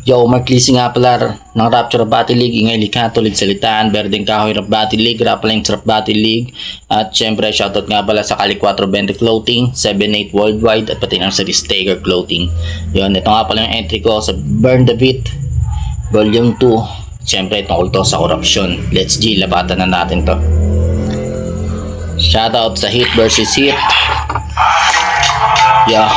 Yo, Mark Lisi nga pala ng Rapture Battle League, ingay likha, tulid salitaan, Berdeng Kahoy Rap Battle League, Rappling Rap Battle League, at syempre shoutout nga pala sa Kali 420 Clothing, 78 Worldwide, at pati ng Series Taker Clothing. Yun, ito nga pala yung entry ko sa Burn the Beat, Volume 2, syempre tungkol to sa korupsyon. Let's G, labatan na natin to. Shoutout sa Hit versus Hit. Yeah.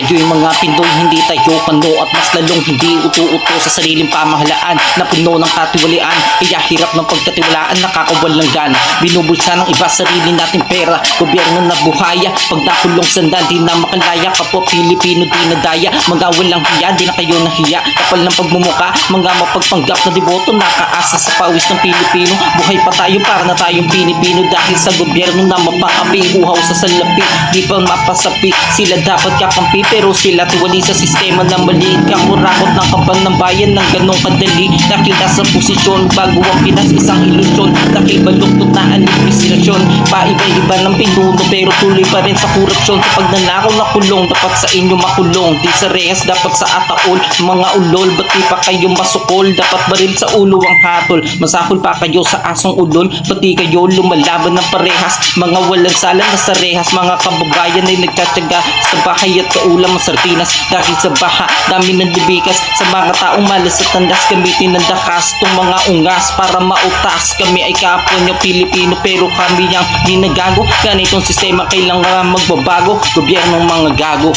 Tayo yung mga Pinoy, hindi tayo kano at mas lalong hindi uto-uto sa sariling pamahalaan na puno ng katiwalian. Kaya hirap ng pagkatiwalaan, nakakawalang binubulsa ng iba sarili nating pera. Gobyerno na buhaya, pag nakulong sandan di na makalaya. Kapwa Pilipino di na daya, mga walang hiya, di na kayo nahiya. Kapal ng pagmumuka, mga mapagpanggap na deboto, nakaasa sa pawis ng Pilipino. Buhay pa tayo para na tayong Pilipino dahil sa gobyerno na mapakapi. Uhaw sa salapi, di pa mapasapi, sila dapat kakampi pero sila tuwali sa sistema na maliit. Kamurakot ng kaban ng bayan ng ganong kadali dahil nasa posisyon bago ang Pinas isang ilusyon. Dahil baluktot na administrasyon, paiba-iba ng pinuno pero tuloy pa rin sa korupsyon. Sa pagnanakaw na kulong, dapat sa inyo makulong. Di sa rehas, dapat sa ataol. Mga ulol, ba't di pa kayo masukol? Dapat baril sa ulo ang hatol. Masakol pa kayo sa asong ulol, ba't di kayo lumalaban ng parehas? Mga walang sala na sa rehas, mga kababayan ay nagtatyaga sa bahay at kaulam ang sardinas. Dahil sa baha, dami ng libikas sa mga taong malas at tandas, gamitin ng dakas tong mga ungas para mautas. Kami ay kapwa nyo Pilipino pero kami ang ginagago. Ganitong sistema kailangan magbabago, gobyernong mga gago.